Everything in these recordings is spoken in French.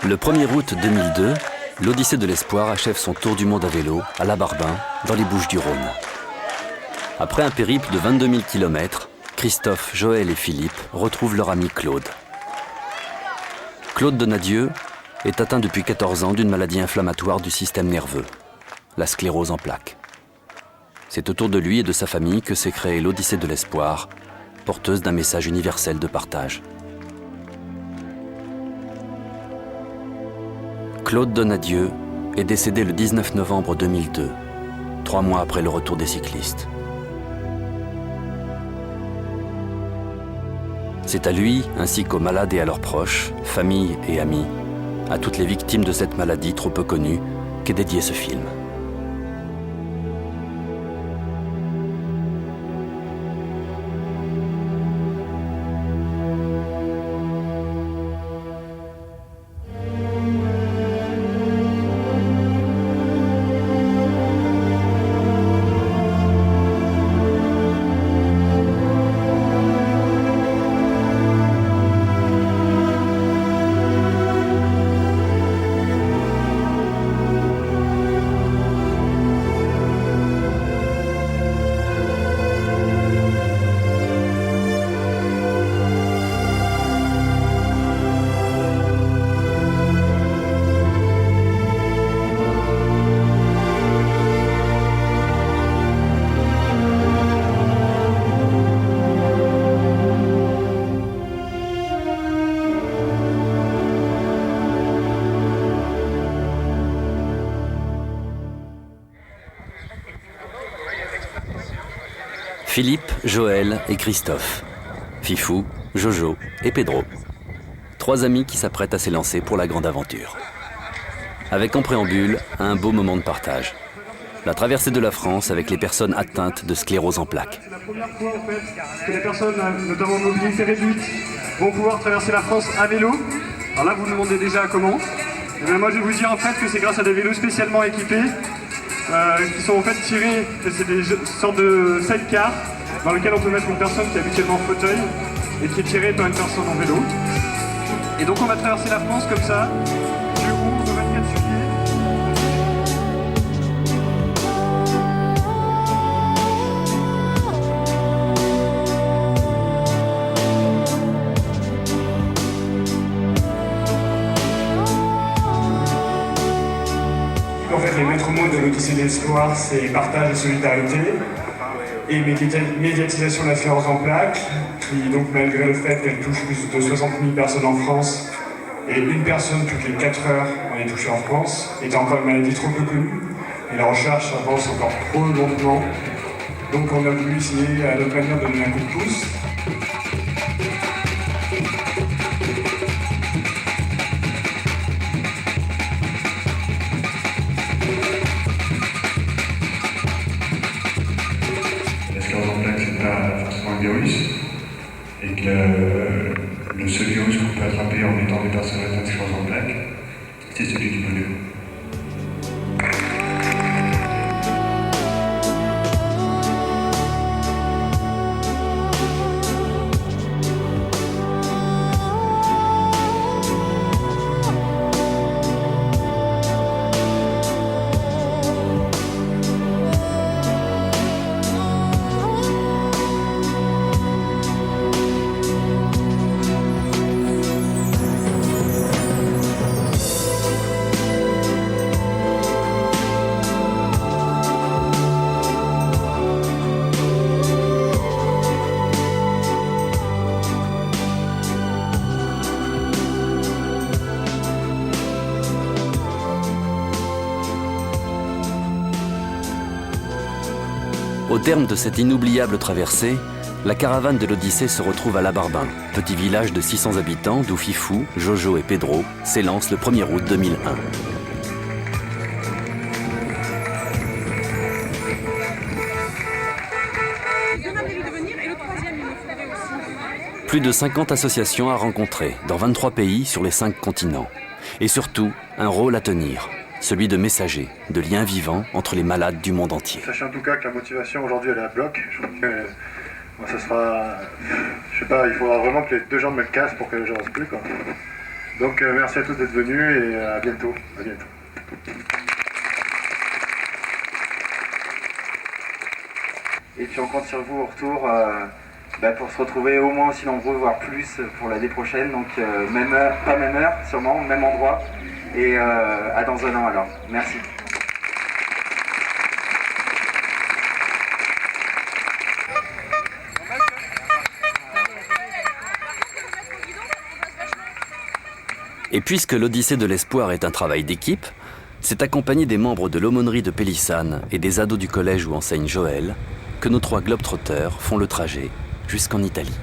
Le 1er août 2002, l'Odyssée de l'Espoir achève son tour du monde à vélo, à La Barbin, dans les Bouches-du-Rhône. Après un périple de 22 000 km, Christophe, Joël et Philippe retrouvent leur ami Claude. Claude Donadieu est atteint depuis 14 ans d'une maladie inflammatoire du système nerveux, la sclérose en plaques. C'est autour de lui et de sa famille que s'est créée l'Odyssée de l'Espoir, porteuse d'un message universel de partage. Claude Donadieu est décédé le 19 novembre 2002, 3 mois après le retour des cyclistes. C'est à lui, ainsi qu'aux malades et à leurs proches, familles et amis, à toutes les victimes de cette maladie trop peu connue, qu'est dédié ce film. Philippe, Joël et Christophe. Fifou, Jojo et Pedro. 3 amis qui s'apprêtent à s'élancer pour la grande aventure. Avec en préambule, un beau moment de partage. La traversée de la France avec les personnes atteintes de sclérose en plaques. C'est la première fois en fait que les personnes, notamment en mobilité réduite, vont pouvoir traverser la France à vélo. Alors là, vous vous demandez déjà comment. Et bien, moi, je vais vous dire en fait que c'est grâce à des vélos spécialement équipés qui sont en fait tirés, c'est des sortes de sidecars dans lesquels on peut mettre une personne qui est habituellement en fauteuil et qui est tirée par une personne en vélo. Et donc on va traverser la France comme ça, du 11 au 24 juillet. En fait, les maîtres mots de l'Odyssée de l'Espoir, c'est partage et solidarité et médiatisation de la sclérose en plaques, qui, donc, malgré le fait qu'elle touche plus de 60 000 personnes en France et une personne toutes les 4 heures en est touchée en France, est encore une maladie trop peu connue et la recherche avance encore trop lentement. Donc, on a voulu essayer à notre manière de donner un coup de pouce. Virus et que le seul virus qu'on peut attraper en étant des personnes atteintes de sclérose en plaques, c'est celui du polio. Au terme de cette inoubliable traversée, la caravane de l'Odyssée se retrouve à La Barbin, petit village de 600 habitants d'où Fifou, Jojo et Pedro s'élancent le 1er août 2001. Plus de 50 associations à rencontrer dans 23 pays sur les 5 continents. Et surtout, un rôle à tenir. Celui de messager, de lien vivant entre les malades du monde entier. Sachez en tout cas que la motivation aujourd'hui elle est à bloc. Je trouve que ça sera, je sais pas, il faudra vraiment que les 2 jambes me le cassent pour que je reste plus quoi. Donc merci à tous d'être venus et à bientôt. À bientôt. Et puis on compte sur vous au retour pour se retrouver au moins aussi nombreux, voire plus pour l'année prochaine. Donc même heure, pas même heure sûrement, même endroit. Et à dans un an alors. Merci. Et puisque l'Odyssée de l'Espoir est un travail d'équipe, c'est accompagné des membres de l'aumônerie de Pélissane et des ados du collège où enseigne Joël que nos 3 globetrotters font le trajet jusqu'en Italie.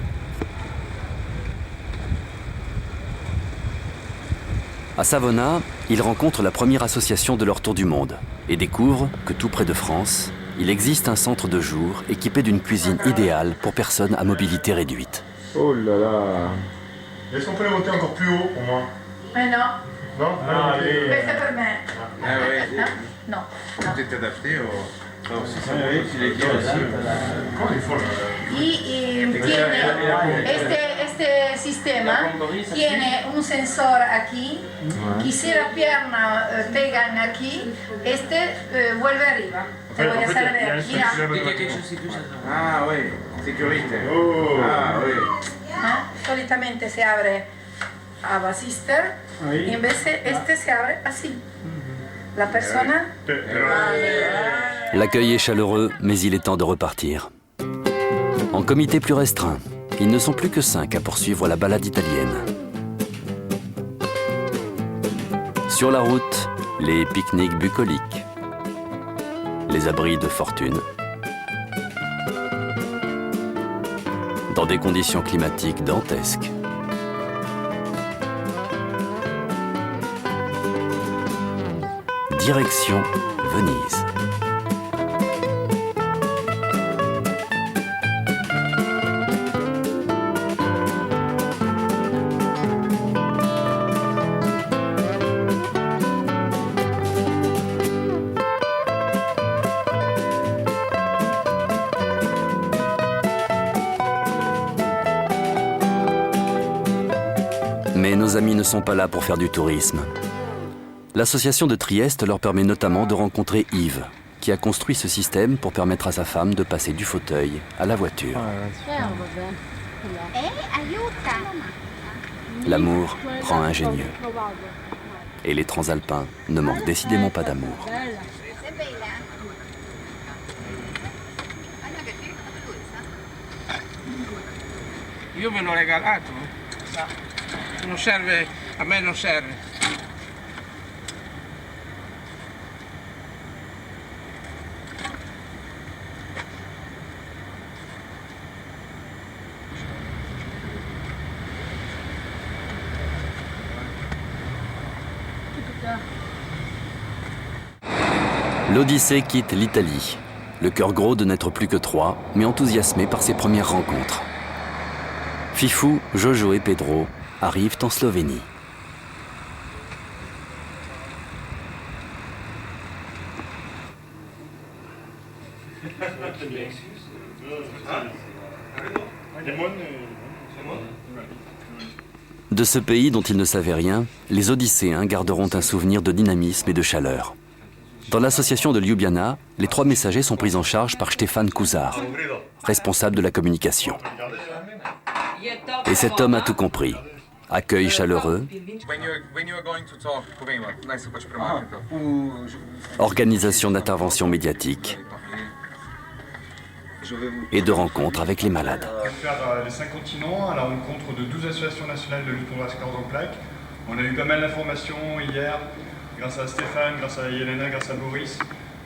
À Savona, ils rencontrent la première association de leur tour du monde et découvrent que tout près de France, il existe un centre de jour équipé d'une cuisine idéale pour personnes à mobilité réduite. Oh là là. Est-ce qu'on peut les monter encore plus haut pour moi? Mais non. Non? Questo è per me. No. Potete adapté au... Oui, tu les dire aussi. Comment ils font Este sistema tiene un sensor aquí, y si la pierna pegan aquí, vuelve arriba. Te voy a hacer ver. Mira. Ah oui, sécurité. Oh. Ah oui. Solitamente se abre a basister y en vez de se abre así. La persona. L'accueil est chaleureux, mais il est temps de repartir. En comité plus restreint, ils ne sont plus que 5 à poursuivre la balade italienne. Sur la route, les pique-niques bucoliques, les abris de fortune, dans des conditions climatiques dantesques. Direction Venise. Mais nos amis ne sont pas là pour faire du tourisme. L'association de Trieste leur permet notamment de rencontrer Yves, qui a construit ce système pour permettre à sa femme de passer du fauteuil à la voiture. L'amour rend ingénieux. Et les transalpins ne manquent décidément pas d'amour. Io ve l'ho regalato. Non serve, a me non serve. L'Odyssée quitte l'Italie. Le cœur gros de n'être plus que 3, mais enthousiasmé par ses premières rencontres. Fifou, Jojo et Pedro arrivent en Slovénie. De ce pays dont ils ne savaient rien, les Odysséens garderont un souvenir de dynamisme et de chaleur. Dans l'association de Ljubljana, les 3 messagers sont pris en charge par Stefan Kuzar, responsable de la communication. Et cet homme a tout compris. Accueil chaleureux, organisation d'interventions médiatiques et de rencontres avec les malades. On va faire les 5 continents à la rencontre de 12 associations nationales de lutte contre la sclérose en plaques. On a eu pas mal d'informations hier, grâce à Stéphane, grâce à Yelena, grâce à Boris,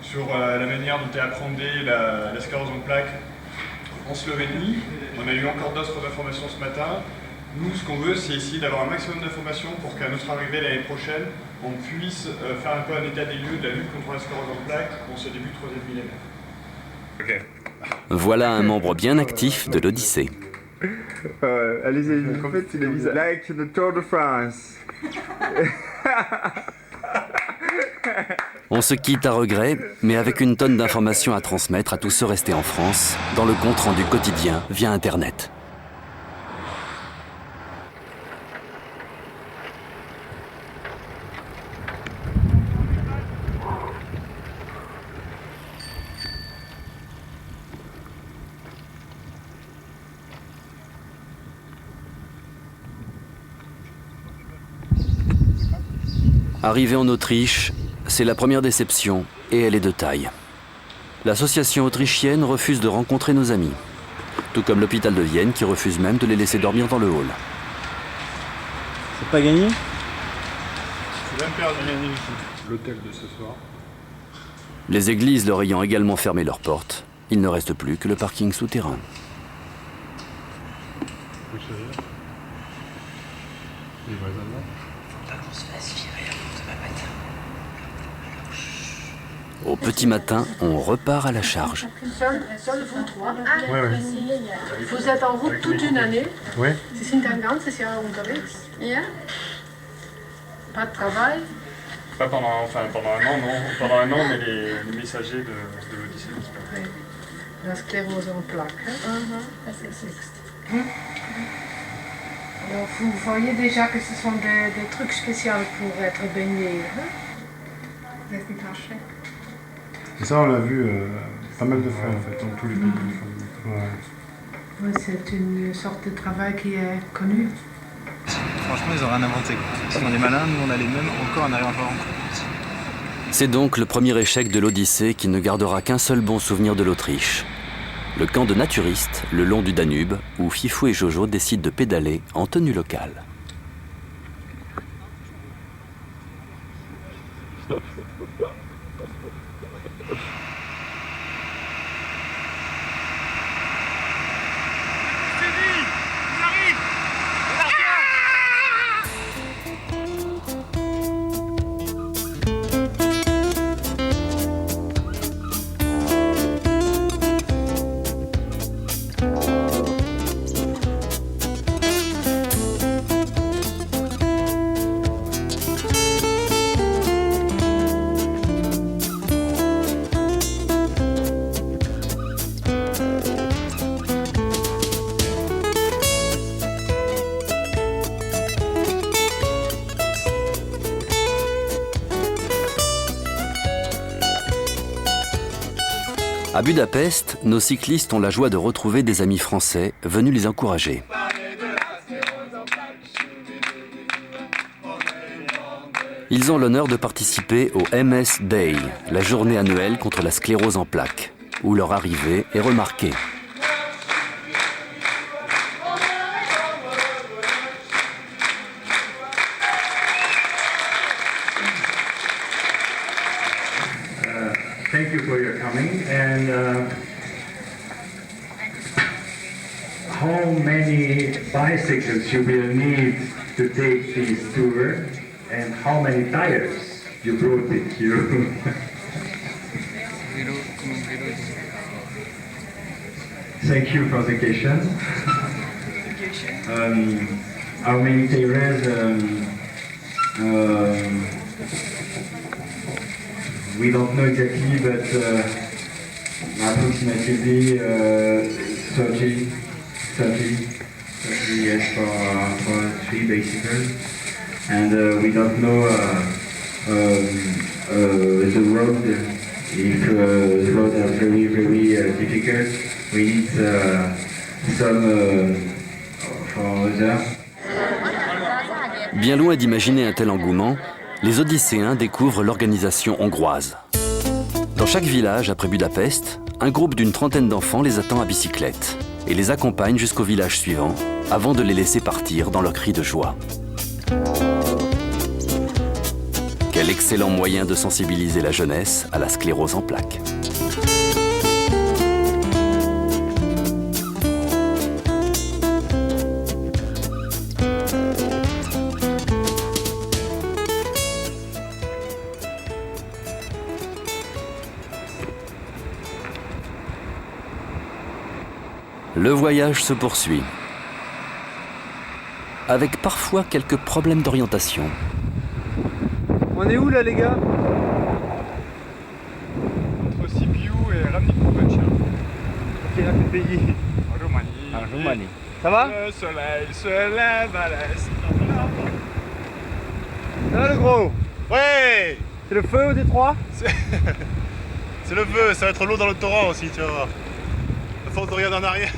sur la manière dont est appréhendée la sclérose en plaques en Slovénie. On a eu encore d'autres informations ce matin. Nous, ce qu'on veut, c'est essayer d'avoir un maximum d'informations pour qu'à notre arrivée l'année prochaine, on puisse faire un peu un état des lieux de la lutte contre la sclérose en plaques pour ce début de 3e millénaire. Ok. Voilà un membre bien actif de l'Odyssée. Allez-y, en fait, c'est like the Tour de France. On se quitte à regret, mais avec une tonne d'informations à transmettre à tous ceux restés en France, dans le compte-rendu quotidien via Internet. Arrivé en Autriche, c'est la première déception et elle est de taille. L'association autrichienne refuse de rencontrer nos amis, tout comme l'hôpital de Vienne qui refuse même de les laisser dormir dans le hall. C'est pas gagné? C'est même perdu l'hôtel de ce soir. Les églises leur ayant également fermé leurs portes, il ne reste plus que le parking souterrain. Au petit matin, on repart à la charge. Seul vous trois. Ouais, ouais. Vous êtes en route toute une année. Ouais. Sie sind ein ganzes Jahr unterwegs. Ja. Pas de travail. Pas pendant un an, non. Pendant un an, on est les messagers de l'Odyssée. Oui. La sclérose en plaques. Alors vous voyez déjà que ce sont des trucs spéciaux pour être baigné. Et ça, on l'a vu pas mal de fois en fait, dans tous les pays. Ouais. Oui, c'est une sorte de travail qui est connue. Franchement, ils ont rien inventé. Si on est malin, nous on a les mêmes encore en arrivant. C'est donc le premier échec de l'Odyssée qui ne gardera qu'un seul bon souvenir de l'Autriche. Le camp de naturistes, le long du Danube, où Fifou et Jojo décident de pédaler en tenue locale. À Budapest, nos cyclistes ont la joie de retrouver des amis français venus les encourager. Ils ont l'honneur de participer au MS Day, la journée annuelle contre la sclérose en plaques, où leur arrivée est remarquée. Thank you for your coming. And how many bicycles you will need to take this tour, and how many tires you brought with you? Thank you for the question. How many tires? We don't know exactly, but approximately 30 yes, for 3 bicycles. And we don't know the road. If the roads are very, very difficult, we need some for others. Bien loin d'imaginer un tel engouement, les Odysséens découvrent l'organisation hongroise. Dans chaque village, après Budapest, un groupe d'une trentaine d'enfants les attend à bicyclette et les accompagne jusqu'au village suivant, avant de les laisser partir dans leurs cris de joie. Quel excellent moyen de sensibiliser la jeunesse à la sclérose en plaques. Le voyage se poursuit, avec parfois quelques problèmes d'orientation. On est où là les gars? Entre Sibiu et Ramnik-Kovacha. Quel pays? En Roumanie. En Roumanie. Ça va? Le soleil se lève à l'est. Ça va le gros? Ouais. C'est le feu au Détroit? C'est le feu, ça va être l'eau dans le torrent aussi, tu vas voir. À force de regarder en arrière.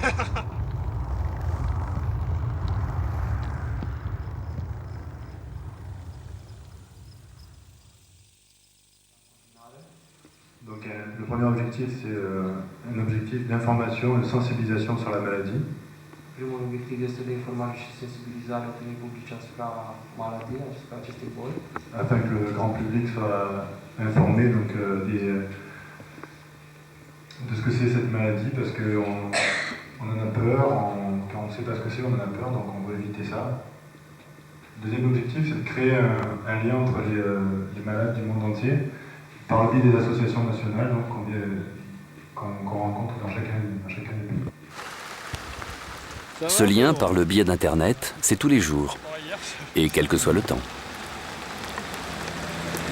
le premier objectif, c'est un objectif d'information et de sensibilisation sur la maladie. Primul obiectiv este de informare și sensibilizare a opiniei publice asupra maladiei, asupra acestei boli. Afin que le grand public soit informé donc, de ce que c'est cette maladie, parce qu'on en a peur, quand on ne sait pas ce que c'est, on en a peur, donc on veut éviter ça. Le deuxième objectif, c'est de créer un lien entre les malades du monde entier, par le biais des associations nationales donc, qu'on rencontre dans chacun des pays. Ce lien, par le biais d'Internet, c'est tous les jours, et quel que soit le temps.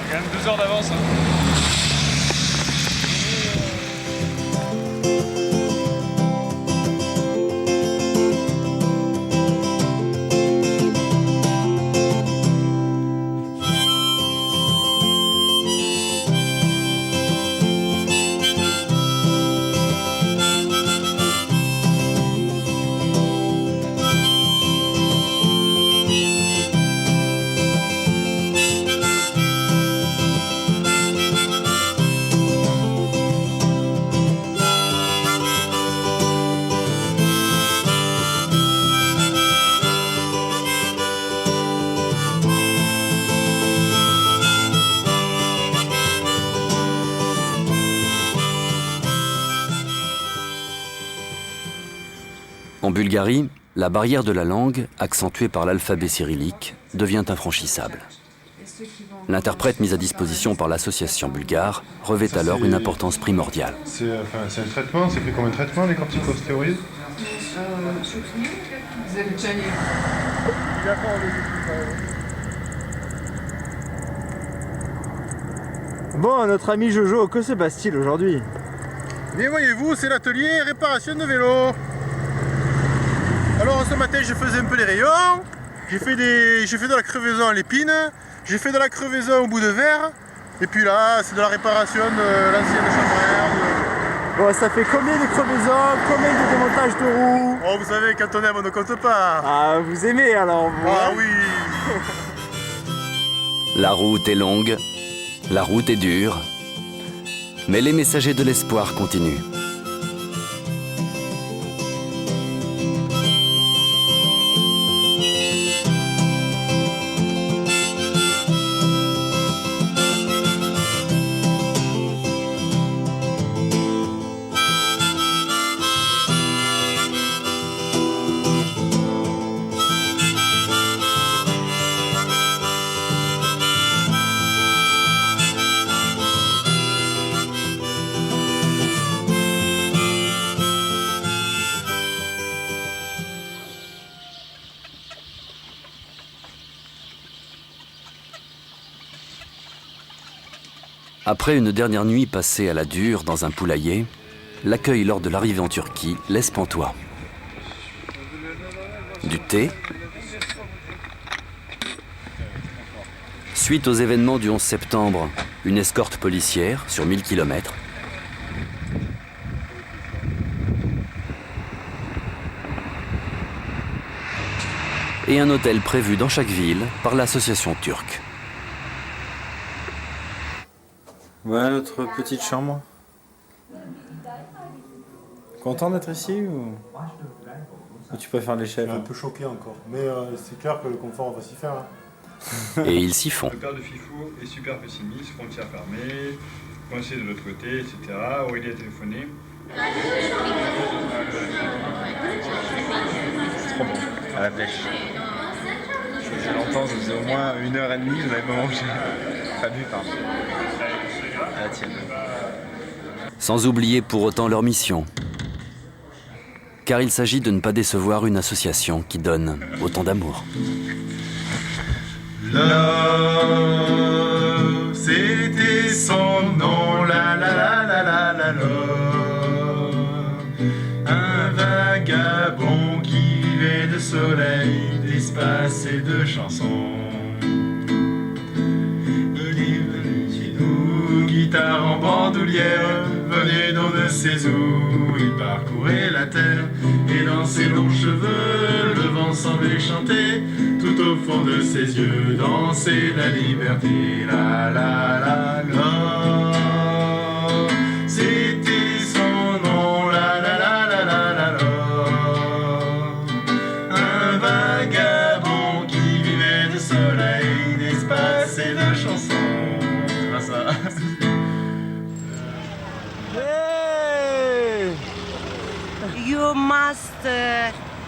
Il y a quand même 2 heures d'avance. En Bulgarie, la barrière de la langue, accentuée par l'alphabet cyrillique, devient infranchissable. L'interprète mis à disposition par l'association bulgare revêt alors une importance primordiale. C'est un traitement, c'est pris comme un traitement, les corticostéroïdes? Bon, notre ami Jojo, que se passe-t-il aujourd'hui? Bien voyez-vous, c'est l'atelier réparation de vélo. Alors ce matin je faisais un peu les rayons, j'ai fait de la crevaison à l'épine, j'ai fait de la crevaison au bout de verre, et puis là c'est de la réparation de l'ancienne chambre à air. Bon, ça fait combien de crevaisons, combien de démontages de roues? Oh, vous savez, quand on aime on ne compte pas. Ah, vous aimez alors vous? Ah oui. La route est longue, la route est dure, mais les messagers de l'espoir continuent. Après une dernière nuit passée à la dure dans un poulailler, l'accueil lors de l'arrivée en Turquie laisse pantois. Du thé. Suite aux événements du 11 septembre, une escorte policière sur 1000 km. Et un hôtel prévu dans chaque ville par l'association turque. Voilà notre petite chambre. Content d'être ici ou tu préfères les chefs? Un peu choqué encore, mais c'est clair que le confort va s'y faire. Hein. Et ils s'y font. Le père de Fifou est super pessimiste, frontières fermées, coincé de l'autre côté, etc. Aurélie a téléphoné. C'est trop bon, à la pêche. Ça faisait longtemps, ça faisait au moins 1h30, vous n'avez pas mangé. Pas bu, pardon. À la tienne. Sans oublier pour autant leur mission. Car il s'agit de ne pas décevoir une association qui donne autant d'amour. Love, c'était son nom, la la la la la la love. Un vagabond qui vivait de soleil, d'espace et de chansons. Guitare en bandoulière, venait d'on ne sait où. Il parcourait la terre et dans ses longs cheveux, le vent semblait chanter. Tout au fond de ses yeux, dansait la liberté. La la la la. C'est you must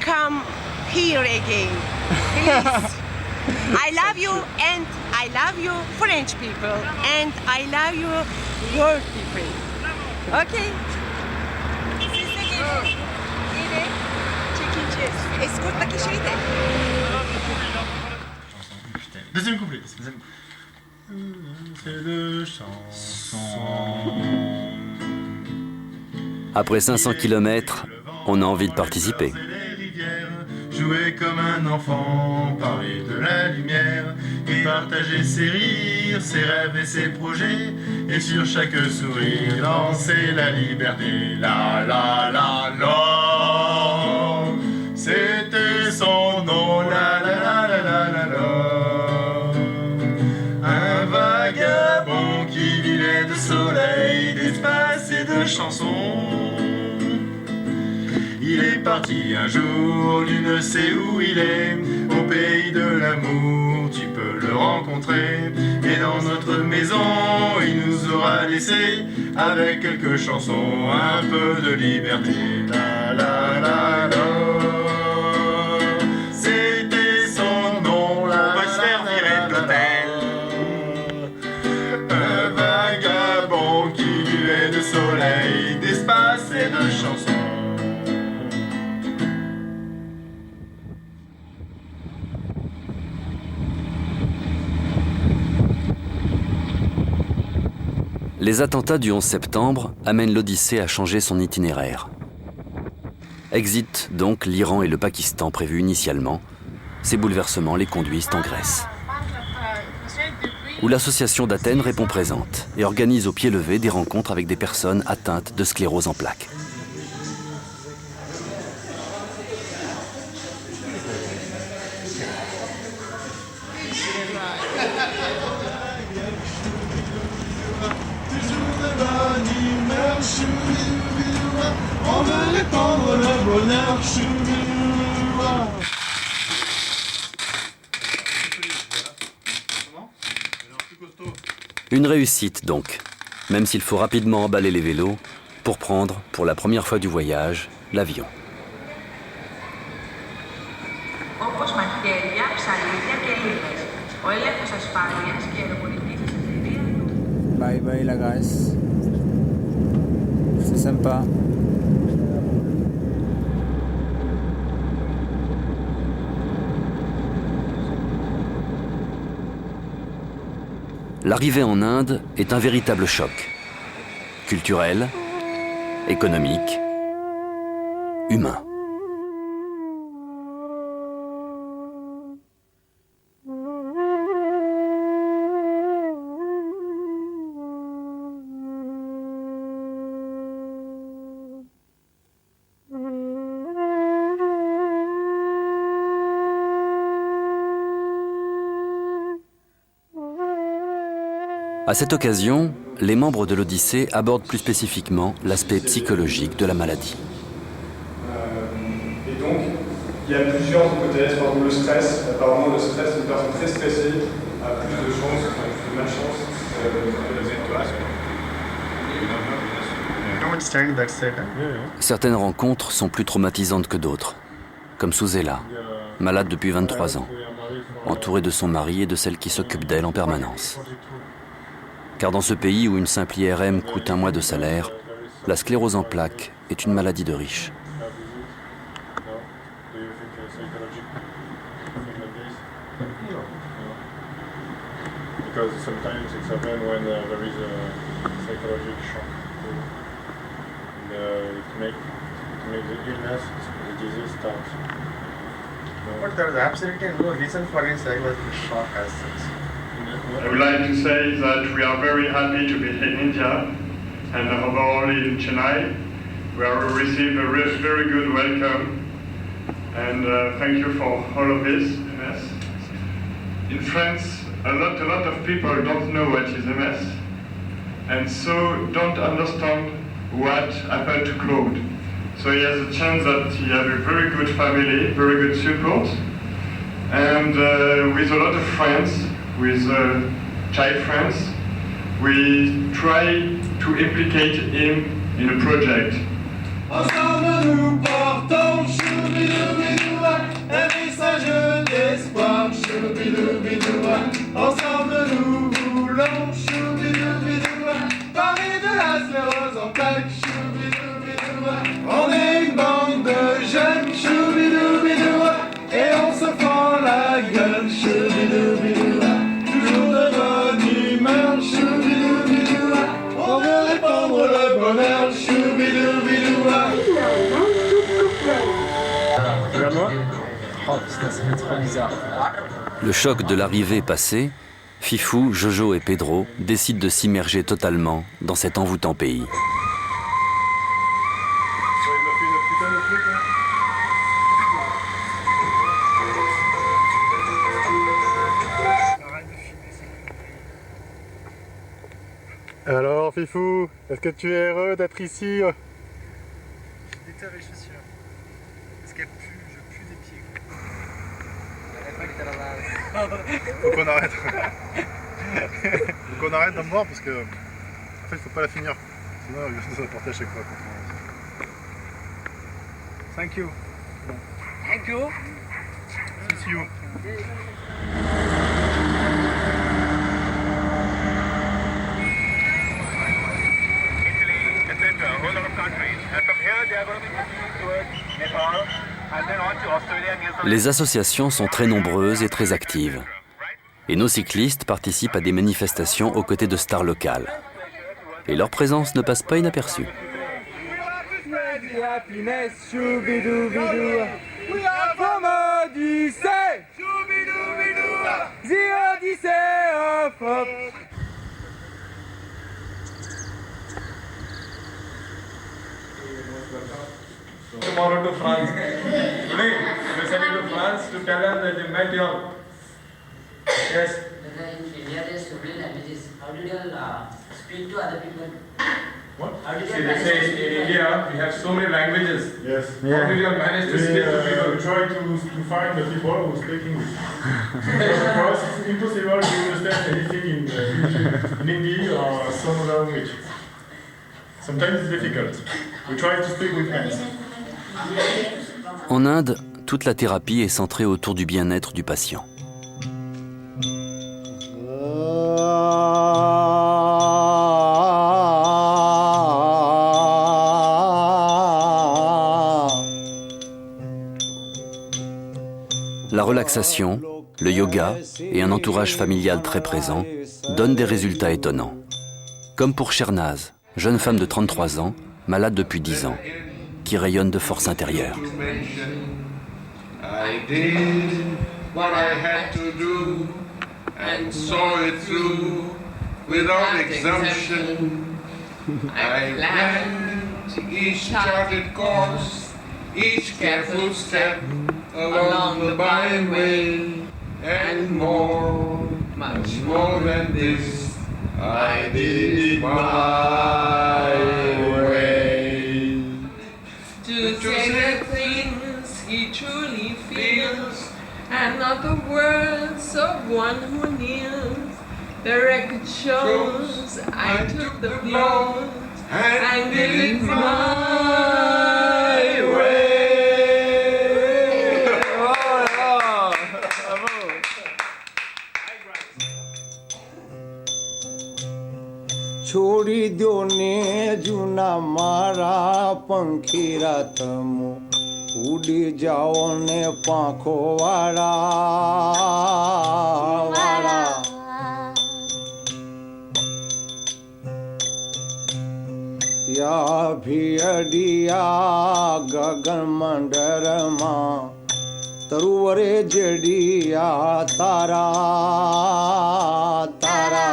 come here again. Please. I love you and I love you French people and I love you your people. Okay. Siz de gelin. Yine çekeceğiz. Eskorttaki şey de. Deuxième couplet. C'est le chanson. Après 500 km, on a envie de participer. Jouer comme un enfant, parler de la lumière, et partager ses rires, ses rêves et ses projets, et sur chaque sourire, danser la liberté. La la la la, c'était son nom, la la la la la la la. Un vagabond qui vivait de soleil, d'espace et de chansons. Il est parti un jour, tu ne sais où il est, au pays de l'amour, tu peux le rencontrer. Et dans notre maison, il nous aura laissé, avec quelques chansons, un peu de liberté. La la la la, c'était son nom, la on va se faire virer de l'hôtel. Un vagabond qui vivait de soleil, d'espace et de chansons. Les attentats du 11 septembre amènent l'Odyssée à changer son itinéraire. Exit donc l'Iran et le Pakistan prévus initialement. Ces bouleversements les conduisent en Grèce, où l'association d'Athènes répond présente et organise au pied levé des rencontres avec des personnes atteintes de sclérose en plaques. On veut répandre le bonheur. Une réussite donc, même s'il faut rapidement emballer les vélos pour prendre, pour la première fois du voyage, l'avion. Όπως μαχαίρια, ψαλίδια και λίβες. Ο έλεγχος ασφάλειας και η αεροπορική της εταιρεία. Bye bye la Grèce. C'est sympa. L'arrivée en Inde est un véritable choc. Culturel, économique, humain. À cette occasion, les membres de l'Odyssée abordent plus spécifiquement l'aspect psychologique de la maladie. Et donc, il y a plusieurs hypothèses. Par exemple, le stress. Apparemment, le stress, une personne très stressée a plus de chances, plus de malchance Certaines rencontres sont plus traumatisantes que d'autres, comme Souzela, malade depuis 23 ans, entourée de son mari et de celle qui s'occupe d'elle en permanence. Car dans ce pays où une simple IRM coûte un mois de salaire, la sclérose en plaques est une maladie de riches. Because sometimes it's happened when there is a psychological shock. It makes the illness, the disease starts. But there is absolutely no reason for any psychological shock as such. I would like to say that we are very happy to be in India and overall in Chennai, where we received a very good welcome. And thank you for all of this. MS. In France, a lot of people don't know what is MS, and so don't understand what happened to Claude. So he has a chance that he has a very good family, very good support, and with a lot of friends, with child friends, we try to implicate him in a project. Oh putain, ça fait trop bizarre. Le choc de l'arrivée passé, Fifou, Jojo et Pedro décident de s'immerger totalement dans cet envoûtant pays. Alors Fifou, est-ce que tu es heureux d'être ici? Je déterre les chaussures. Parce qu'elles puent, je pue des pieds. Faut qu'on arrête. Faut qu'on arrête d'en boire parce que en fait faut pas la finir. Sinon il va se rapporter à chaque fois. Thank you. Thank you. See you. Les associations sont très nombreuses et très actives. Et nos cyclistes participent à des manifestations aux côtés de stars locales. Et leur présence ne passe pas inaperçue. Tomorrow to France. Today, we're sending to France to tell them that they met you. Yes. In India, there's so many languages. How did you speak to other people? What? How did See, you they say in India we have so many languages. Yes. How did you manage to speak to people? We try to find the people who speak English. For us, it's impossible to understand anything in Hindi or some other language. Sometimes it's difficult. We try to speak with hands. En Inde, toute la thérapie est centrée autour du bien-être du patient. La relaxation, le yoga et un entourage familial très présent donnent des résultats étonnants. Comme pour Shernaz, jeune femme de 33 ans, malade depuis 10 ans, qui rayonne de force intérieure. I did what I had to do and saw it through without exemption. I planned each charted course, each careful step along the byway, and more, much more than this, I did it my way. To say the things he truly feels, and not the words of one who kneels. The record shows I took the blows and did it my way. छोड़ी दो ने जुना मारा पंखीरा तमो उड़ी जाओ ने पाखो वाला वाला या भी अडिया गगन मंडर मां तरुवरे जडिया तारा तारा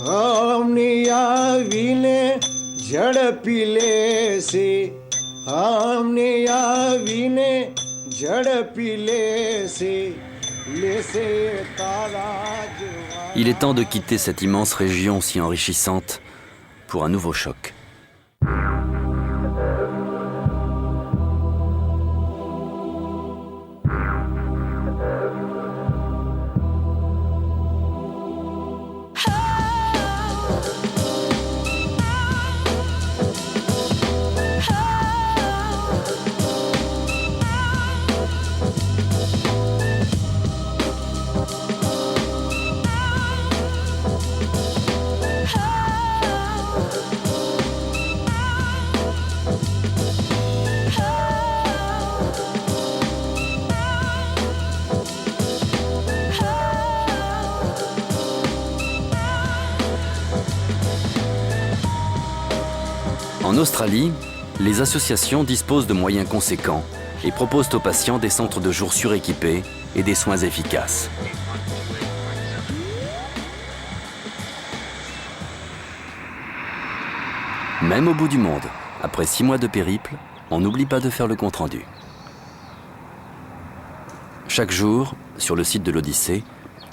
हमने आवीने झड़पीले से हमने आवीने झड़पीले से लेसे तारा जवा. Il est temps de quitter cette immense région si enrichissante pour un nouveau choc. En Australie, les associations disposent de moyens conséquents et proposent aux patients des centres de jour suréquipés et des soins efficaces. Même au bout du monde, après 6 mois de périple, on n'oublie pas de faire le compte-rendu. Chaque jour, sur le site de l'Odyssée,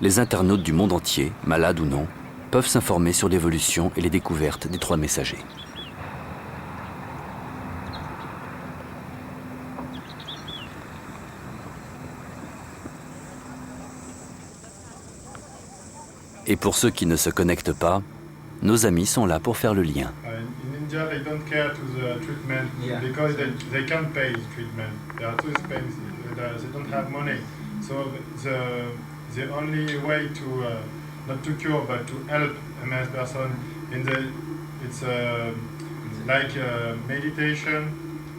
les internautes du monde entier, malades ou non, peuvent s'informer sur l'évolution et les découvertes des 3 messagers. Et pour ceux qui ne se connectent pas, nos amis sont là pour faire le lien. In India, they don't care to the treatment because they can't pay the treatment. They are too expensive. They don't have money. So the only way to not to cure but to help a MS person it's like meditation,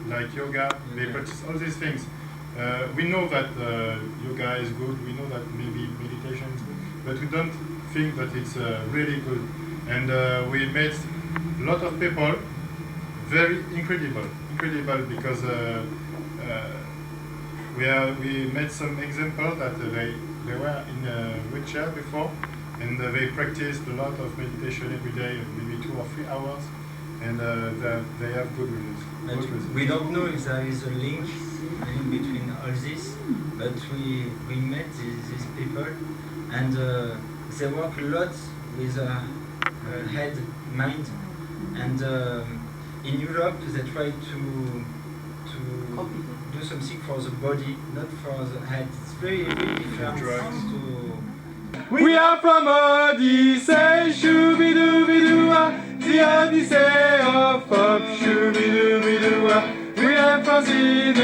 like yoga. They practice all these things. We know that yoga is good. We know that maybe meditation is good, but we don't think that it's really good. And we met a lot of people, very incredible because we met some examples that they were in a wheelchair before, and they practiced a lot of meditation every day, maybe 2 or 3 hours, and they have good results. We don't know if there is a link between all this, but we met these people, and they work a lot with head, mind, and in Europe they try to do something for the body, not for the head. It's very, very different to... We are from Odyssey, shooby-dooby-doo-ah, the Odyssey of Pop, shooby-dooby-doo-ah. We are from St.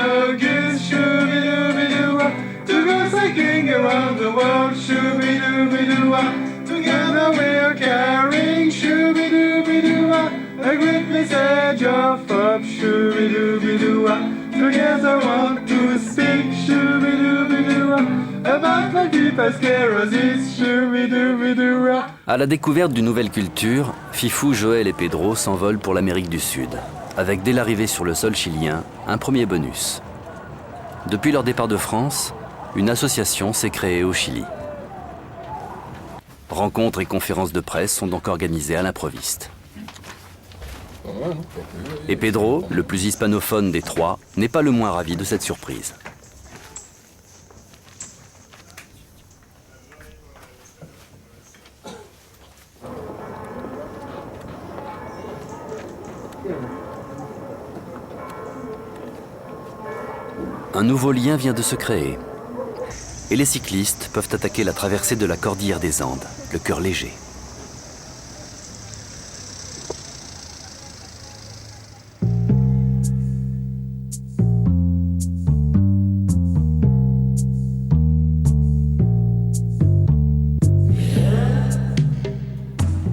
shooby-dooby-doo-ah, to go cycling around the world, shooby-dooby-doo-ah. Together we're carrying, shooby-dooby-doo-ah, a great message of Pop, shooby-dooby-doo-ah. Together want to speak, shooby-dooby-doo-ah. À la découverte d'une nouvelle culture, Fifou, Joël et Pedro s'envolent pour l'Amérique du Sud, avec dès l'arrivée sur le sol chilien, un premier bonus. Depuis leur départ de France, une association s'est créée au Chili. Rencontres et conférences de presse sont donc organisées à l'improviste. Et Pedro, le plus hispanophone des 3, n'est pas le moins ravi de cette surprise. Un nouveau lien vient de se créer. Et les cyclistes peuvent attaquer la traversée de la cordillère des Andes, le cœur léger.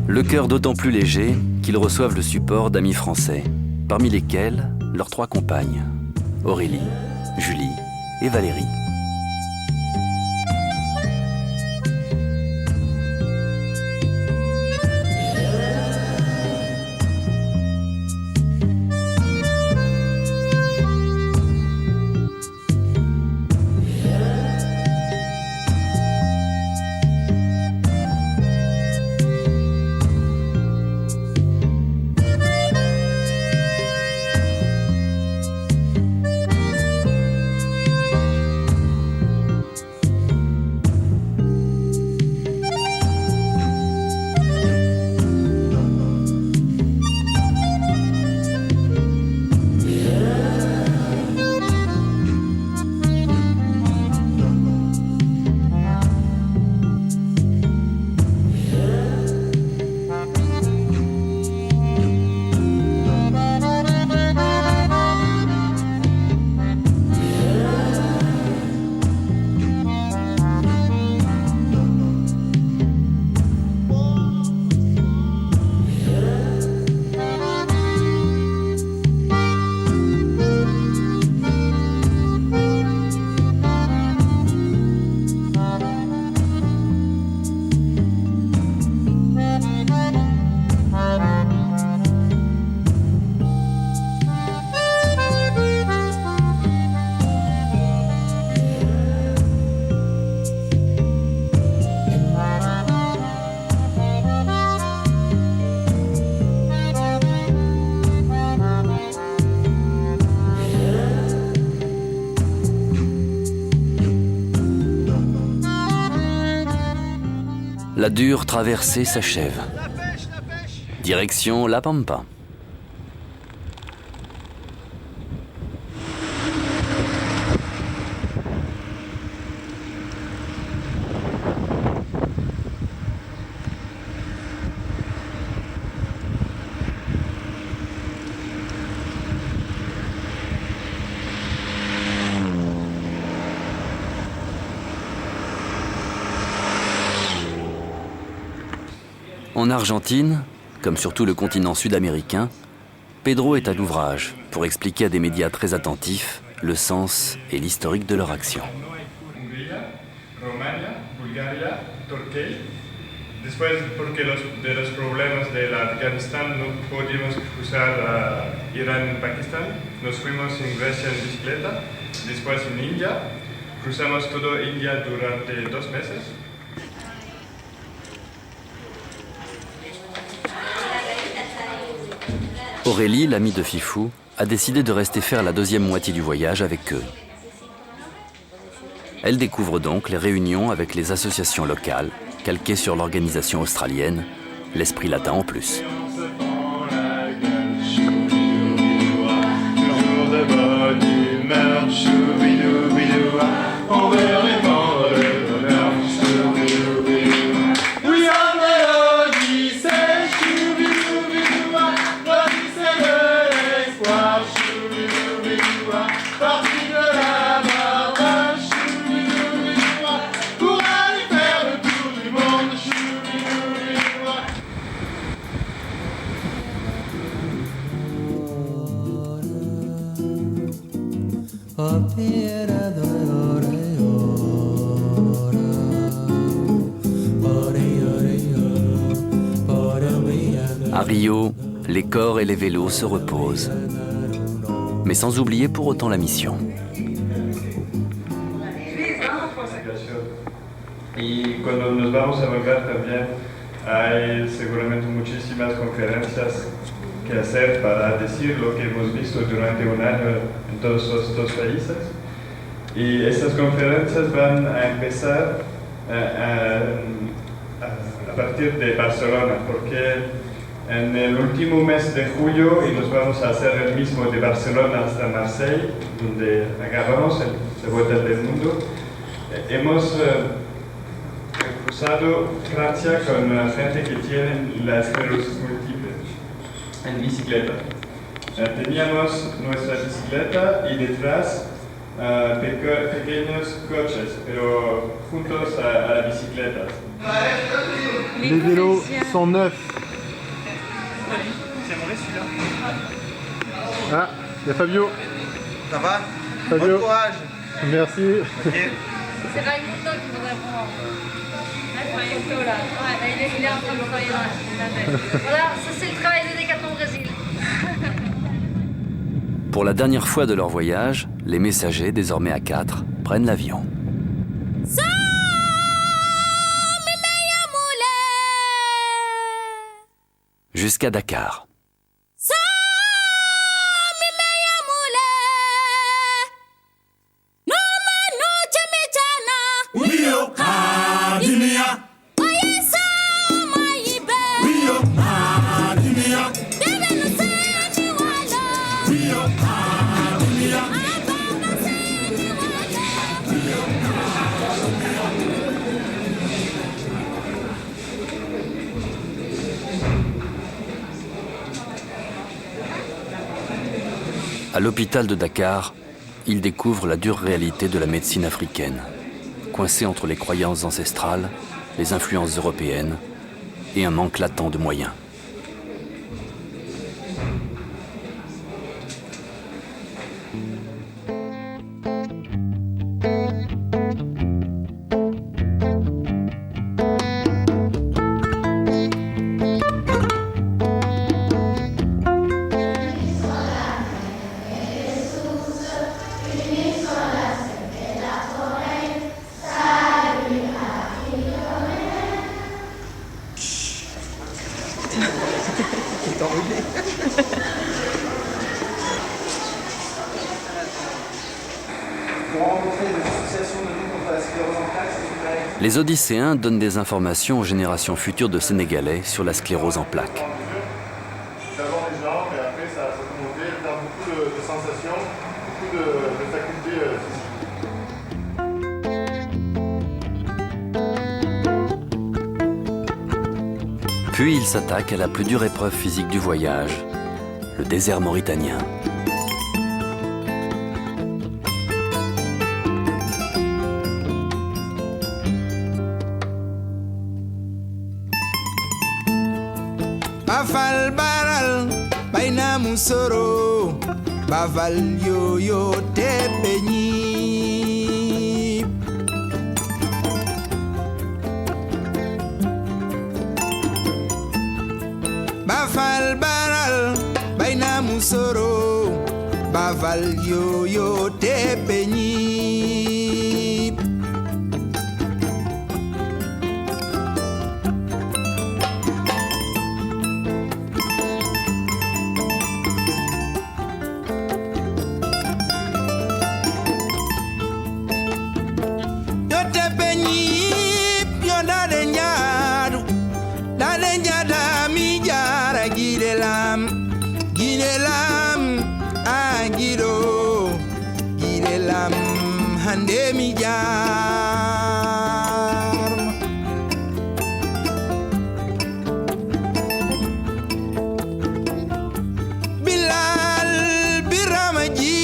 Le cœur d'autant plus léger qu'ils reçoivent le support d'amis français, parmi lesquels leurs 3 compagnes, Aurélie, Julie et Valérie. La dure traversée s'achève. Direction La Pampa. En Argentine, comme sur tout le continent sud-américain, Pedro est à l'ouvrage pour expliquer à des médias très attentifs le sens et l'historique de leur action. Rumania, Bulgaria, Turquía. Después, porque de los problemas de Afganistán no pudimos cruzar a Irán y Pakistán, nos fuimos en Grecia en bicicleta, después en India, cruzamos todo India durante 2 meses. Aurélie, l'amie de Fifou, a décidé de rester faire la deuxième moitié du voyage avec eux. Elle découvre donc les réunions avec les associations locales, calquées sur l'organisation australienne, l'Esprit Latin en plus. À Rio, les corps et les vélos se reposent, mais sans oublier pour autant la mission. Y cuando nos vamos a volver también hay seguramente muchísimas conferencias que hacer para decir lo que hemos visto durante un año en todos estos países. Y estas conferencias van a empezar a partir de Barcelona, porque en el último mes de julio y nos vamos a hacer el mismo de Barcelona hasta Marseille, donde agarramos la vuelta del mundo. Hemos cruzado Francia con gente que tiene la esclerosis múltiple en bicicleta. Teníamos nuestra bicicleta y detrás pequeños coches, pero juntos a la bicicleta. Les vélos sont neufs. J'aimerais celui-là. Ah, il y a Fabio. Ça va? Fabio. Bon courage. Merci. Okay. C'est Raimundo qui voudrait prendre. La photo là. Ouais, il est en train de travailler dans la tête. Voilà, ça c'est le travail des Décathlon au Brésil. Pour la dernière fois de leur voyage, les messagers, désormais à 4, prennent l'avion. Jusqu'à Dakar. À l'hôpital de Dakar, il découvre la dure réalité de la médecine africaine, coincée entre les croyances ancestrales, les influences européennes et un manque latent de moyens. Les Odysséens donnent des informations aux générations futures de Sénégalais sur la sclérose en plaques. D'abord les jambes et après ça peut monter, faire beaucoup de sensations, beaucoup de facultés physiques. Puis ils s'attaquent à la plus dure épreuve physique du voyage, le désert mauritanien. Bafal baral baina musoro bafal yo tepenyi Bafal baral baina musoro bafal yo tepenyi Demi jar Bilal Biramaji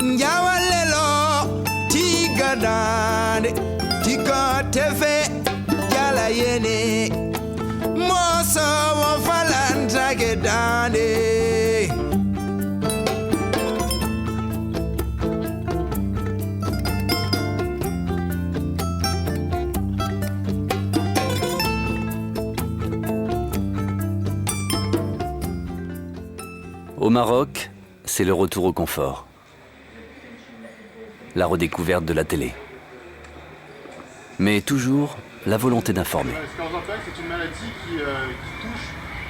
Njawalelo Tigadade Tikatefe Yene Moso Falanta Gedane Au Maroc, c'est le retour au confort. La redécouverte de la télé. Mais toujours la volonté d'informer. La sclérose en plaques, c'est une maladie qui touche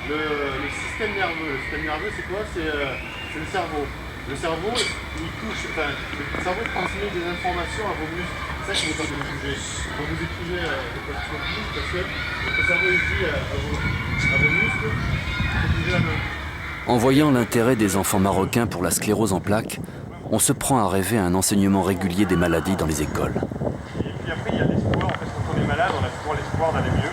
le système nerveux. Le système nerveux, c'est quoi? C'est le cerveau. Le cerveau, il touche, enfin, le cerveau transmet des informations à vos muscles. C'est ça qui vous permet de bouger. Quand vous écrivez des positions bouges, parce que votre cerveau il dit à vos muscles de bouger la main. En voyant l'intérêt des enfants marocains pour la sclérose en plaques, on se prend à rêver un enseignement régulier des maladies dans les écoles. Et puis après, il y a l'espoir. En fait, quand on est malade, on a toujours l'espoir d'aller mieux.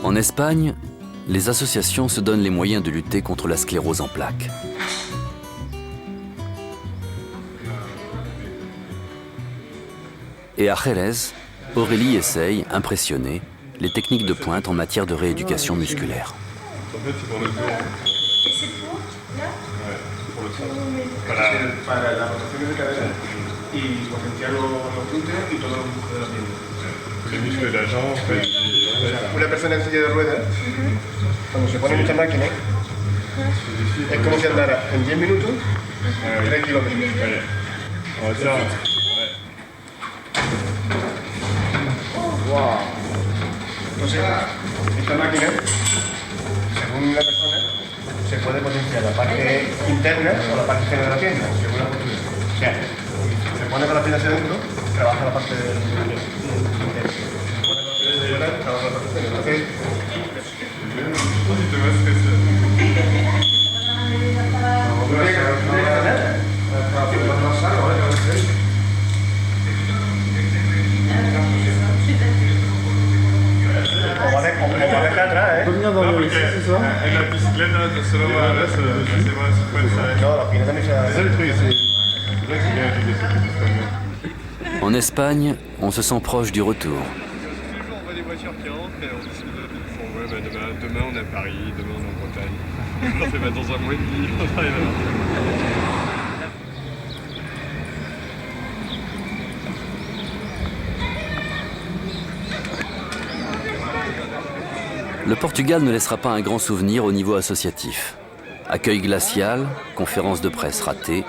En Espagne, les associations se donnent les moyens de lutter contre la sclérose en plaques. Et à Jerez, Aurélie essaye, impressionnée, les techniques de pointe en matière de rééducation musculaire. En fait, c'est pour le dos. Et c'est pour là? Ouais, c'est pour le sol. Para la rotación de cadera y potenciar los glúteos y todos los músculos de la pierna. Les muscles de la jambe, en fait. Una persona en silla de ruedas, cuando se pone mucha máquina, es como si andara en 10 minutos 3 kilómetros. Vale. On va faire. Ouais. Wow. Entonces, esta máquina, según la persona, se puede potenciar la parte interna o la parte externa de la pierna, según la postura. O sea, se pone con la pierna hacia adentro, trabaja la parte interna. On peut venir dans le ici ce soir. Et la bicyclette, là, c'est vrai, c'est non, la pinata, c'est ça le truc, c'est bien efficace. En Espagne, on se sent proche du retour. On voit des voitures qui rentrent et on discute de la vie. Demain on est à Paris, demain on est en Bretagne. On fait mettre dans un mois et demi. Le Portugal ne laissera pas un grand souvenir au niveau associatif. Accueil glacial, conférences de presse ratées,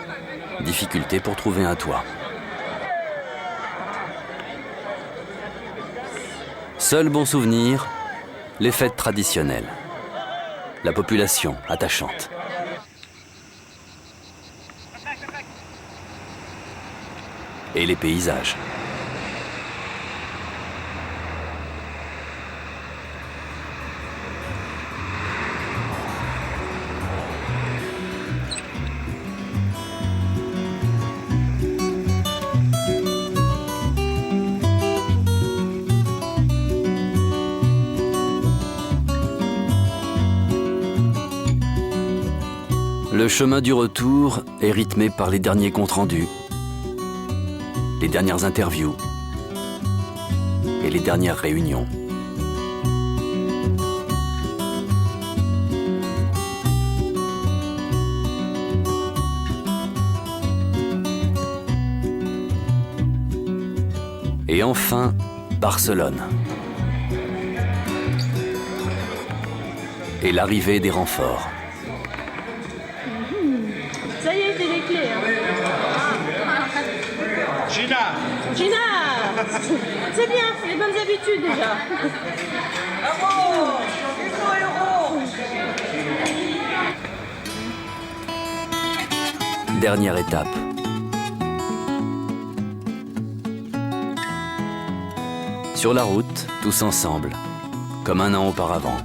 difficultés pour trouver un toit. Seul bon souvenir, les fêtes traditionnelles. La population attachante. Et les paysages. Le chemin du retour est rythmé par les derniers comptes rendus, les dernières interviews et les dernières réunions. Et enfin, Barcelone. Et l'arrivée des renforts. Ça y est, c'est les clés. Gina. Gina, c'est bien, les bonnes habitudes déjà. Bravo, Dernière étape. Sur la route, tous ensemble, comme un an auparavant.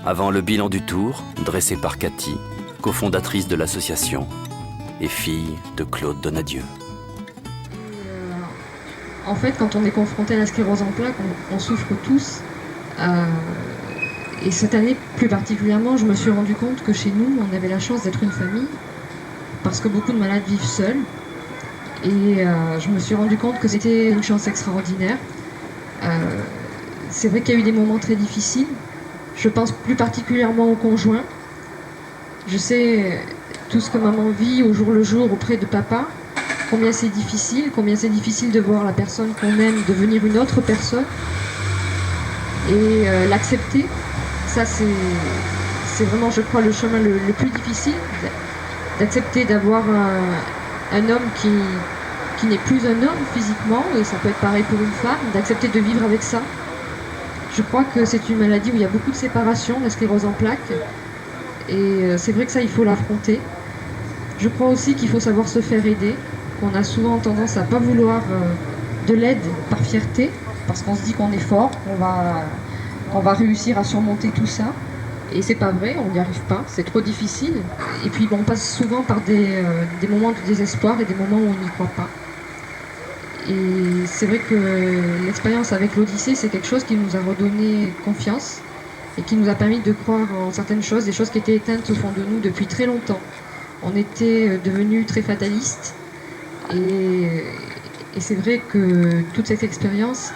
Avant le bilan du tour, dressé par Cathy, cofondatrice de l'association et fille de Claude Donadieu. En fait, quand on est confronté à la sclérose en plaques, on souffre tous. Et cette année, plus particulièrement, je me suis rendu compte que chez nous, on avait la chance d'être une famille, parce que beaucoup de malades vivent seuls. Et je me suis rendu compte que c'était une chance extraordinaire. C'est vrai qu'il y a eu des moments très difficiles. Je pense plus particulièrement au conjoint. Je sais tout ce que maman vit au jour le jour auprès de papa, combien c'est difficile de voir la personne qu'on aime devenir une autre personne et l'accepter. Ça, c'est vraiment, je crois, le chemin le plus difficile, d'accepter d'avoir un homme qui n'est plus un homme physiquement, et ça peut être pareil pour une femme, d'accepter de vivre avec ça. Je crois que c'est une maladie où il y a beaucoup de séparation, la sclérose en plaques, et c'est vrai que ça, il faut l'affronter. Je crois aussi qu'il faut savoir se faire aider, qu'on a souvent tendance à ne pas vouloir de l'aide par fierté, parce qu'on se dit qu'on est fort, qu'on va réussir à surmonter tout ça, et c'est pas vrai, on n'y arrive pas, c'est trop difficile. Et puis on passe souvent par des moments de désespoir et des moments où on n'y croit pas. Et c'est vrai que l'expérience avec l'Odyssée, c'est quelque chose qui nous a redonné confiance et qui nous a permis de croire en certaines choses, des choses qui étaient éteintes au fond de nous depuis très longtemps. On était devenus très fatalistes et c'est vrai que toute cette expérience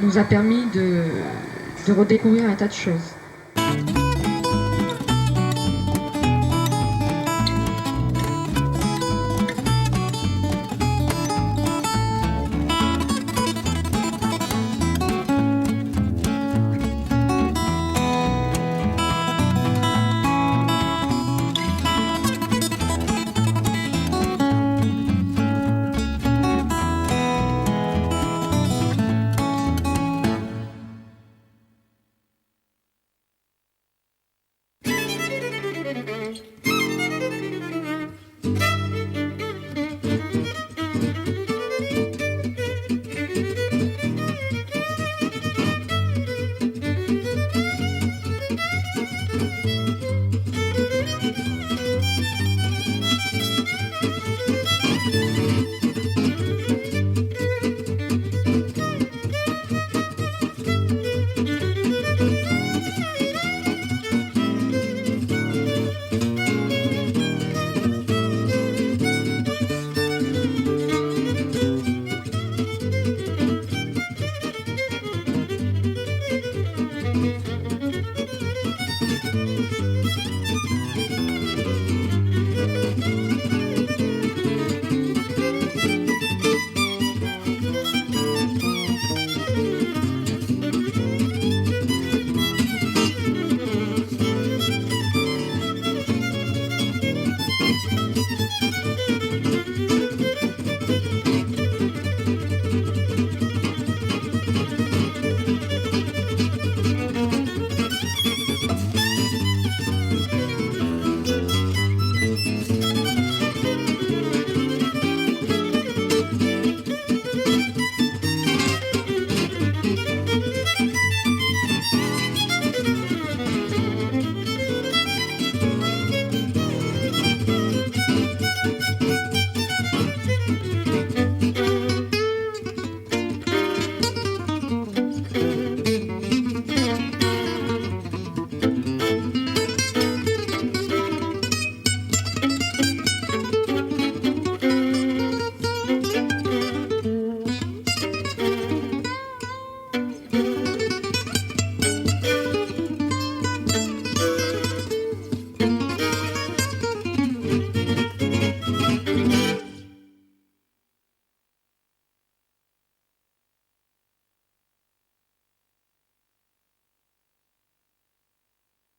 nous a permis de redécouvrir un tas de choses.